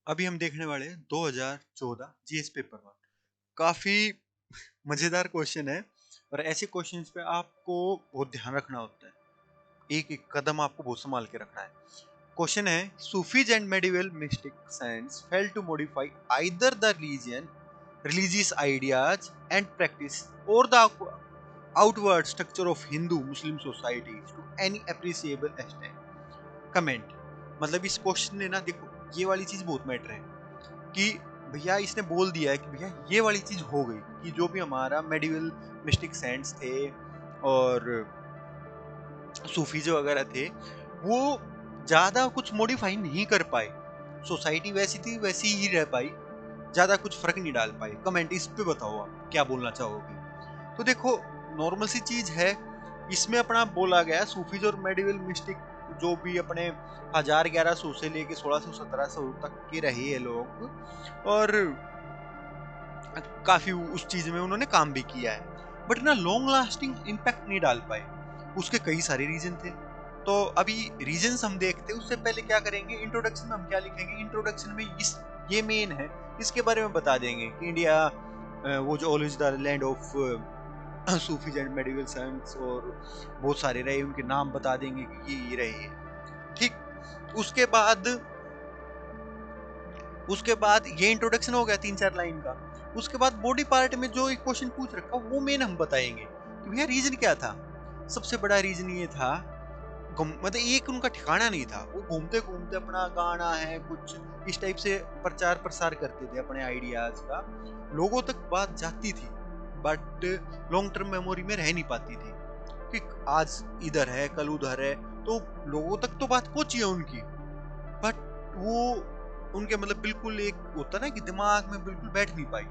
अभी हम देखने वाले हैं 2014 जीएस पेपर वन। काफी मजेदार क्वेश्चन है और ऐसे क्वेश्चंस पे आपको बहुत ध्यान रखना होता है। एक एक कदम आपको बहुत संभाल के रखना है। क्वेश्चन है, Sufis and medieval mystic saints fail to modify either the religion religious ideas and practice or the outward structure of Hindu Muslim societies to any appreciable extent. Comment. मतलब इस क्वेश्चन ने ना, देखो ये वाली चीज बहुत मैटर है कि भैया इसने बोल दिया है कि भैया ये वाली चीज हो गई कि जो भी हमारा मेडिवल मिस्टिक सेंट्स थे और सूफीज वगैरह थे, वो ज्यादा कुछ मॉडिफाई नहीं कर पाए। सोसाइटी वैसी थी वैसी ही रह पाई, ज्यादा कुछ फर्क नहीं डाल पाए। कमेंट इस पे बताओ आप क्या बोलना चाहोगे। तो देखो, नॉर्मल सी चीज है। इसमें अपना बोला गया सूफीज और मेडिवल मिस्टिक जो भी अपने 1100 से लेके 1600-1700 तक के रहे हैं लोग, और काफी उस चीज में उन्होंने काम भी किया है, बट ना लॉन्ग लास्टिंग इम्पैक्ट नहीं डाल पाए। उसके कई सारे रीजन थे। तो अभी रीजंस हम देखते हैं, उससे पहले क्या करेंगे, इंट्रोडक्शन में हम क्या लिखेंगे। इंट्रोडक्शन में इस ये मेन है, इसके बारे में बता देंगे कि इंडिया वो जो all is the land of Sufis and medieval science, और बहुत सारे रहे, उनके नाम बता देंगे कि ये रहे हैं। ठीक। उसके बाद ये इंट्रोडक्शन हो गया 3-4 लाइन का। उसके बाद बॉडी पार्ट में जो एक क्वेश्चन पूछ रखा वो मेन हम बताएंगे कि भैया रीजन क्या था। सबसे बड़ा रीजन ये था, मतलब एक उनका ठिकाना नहीं था। वो घूमते घूमते अपना गाना है कुछ इस टाइप से प्रचार प्रसार करते थे अपने आइडियाज का। लोगों तक बात जाती थी, बट लॉन्ग टर्म मेमोरी में रह नहीं पाती थी कि आज इधर है कल उधर है। तो लोगों तक तो बात पहुंची है उनकी, बट वो उनके मतलब बिल्कुल एक होता ना कि दिमाग में बिल्कुल बैठ नहीं पाई।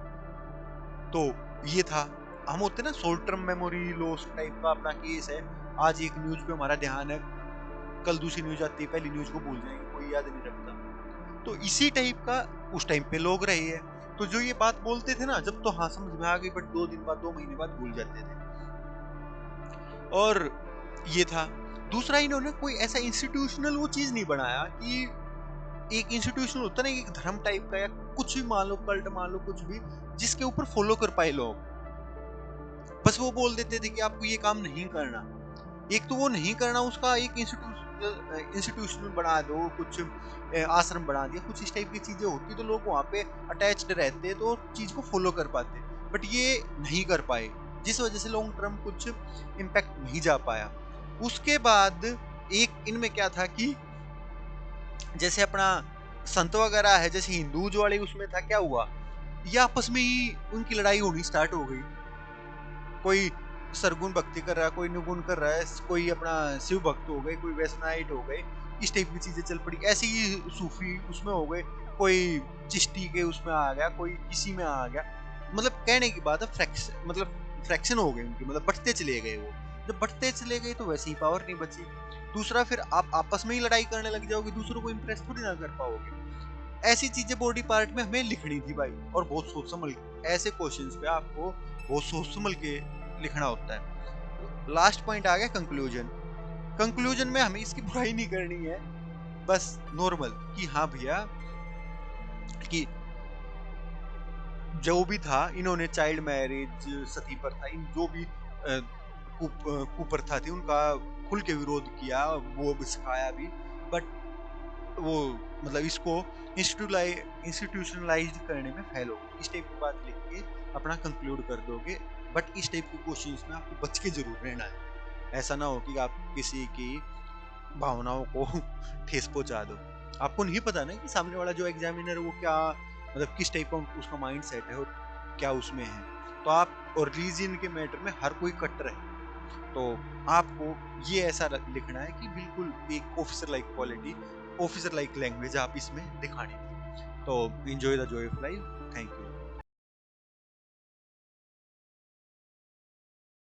तो ये था। हम होते ना short term memory loss type का अपना केस है। आज एक न्यूज पे हमारा ध्यान है, कल दूसरी न्यूज आती है, पहली न्यूज को भूल जाएंगे, कोई याद नहीं रखता। तो इसी टाइप का उस टाइम पे लोग रहे हैं। तो जो ये बात बोलते थे ना, जब तो हाँ समझ में आ गई, बट 2 दिन बाद 2 महीने बाद भूल जाते थे। और ये था। दूसरा, इन्होंने कोई ऐसा इंस्टीट्यूशनल वो चीज नहीं बनाया कि एक इंस्टीट्यूशन होता है ना, एक धर्म टाइप का या कुछ भी मान लो, कल्ट मान लो, कुछ भी जिसके ऊपर फॉलो कर पाए लोग। बस वो बोल देते थे कि आपको ये काम नहीं करना। एक तो वो नहीं करना, उसका एक इंस्टीट्यूशनल बना दो, कुछ आश्रम बना दिया, कुछ इस टाइप की चीजें होती तो लोग वहां पे अटैच्ड रहते तो चीज को फॉलो कर पाते। बट ये नहीं कर पाए, जिस वजह से लॉन्ग टर्म कुछ इम्पैक्ट नहीं जा पाया। उसके बाद एक इनमें क्या था कि जैसे अपना संत वगैरह है, जैसे हिंदूज वाले उसमें था, क्या हुआ, ये आपस में ही उनकी लड़ाई होनी स्टार्ट हो गई। कोई सरगुण भक्ति कर रहा है, कोई निर्गुण कर रहा है, कोई अपना शिव भक्त हो गए, कोई वैष्णवाइट हो गए, इस टाइप की चीजें चल पड़ी। ऐसे ही सूफी उसमें हो गए, कोई चिश्ती के उसमें आ गया, कोई किसी में आ गया। मतलब कहने की बात है, फ्रैक्शन मतलब फ्रैक्शन हो गए उनकी, मतलब बढ़ते चले गए वो। जब बढ़ते चले गए तो वैसे ही पावर नहीं बची। दूसरा, फिर आप आपस में ही लड़ाई करने लग जाओगे, दूसरों को इम्प्रेस थोड़ी ना कर पाओगे। ऐसी चीजें बॉडी पार्ट में हमें लिखनी थी भाई, और बहुत सोच समझ के। ऐसे क्वेश्चंस पे आपको बहुत सोच समझ के लिखना होता है। लास्ट पॉइंट आ गया कंक्लूजन। कंक्लूजन में हमें इसकी बुराई नहीं करनी है, बस नॉर्मल कि हाँ भैया, कि जो भी था, इन्होंने चाइल्ड मैरिज, सती प्रथा, इन जो भी कुप्रथा थी उनका खुल के विरोध किया, वो भी सिखाया भी। बट वो मतलब इसको इंस्टीट्यूशनलाइज करने में फेल हो गए। इस टाइप की बात लिख के अपना कंक्लूड कर दोगे। बट इस टाइप के क्वेश्चंस में आपको बच के जरूर रहना है। ऐसा ना हो कि आप किसी की भावनाओं को ठेस पहुंचा दो। आपको नहीं पता ना कि सामने वाला जो एग्जामिनर है वो क्या, मतलब किस टाइप का उसका माइंड सेट है और क्या उसमें है। तो आप, और रीजन के मैटर में हर कोई कट्टर है, तो आपको ये ऐसा लिखना है कि बिल्कुल एक officer like quality, officer like language आप इसमें दिखानी थी। तो enjoy the Joy of life. Thank you.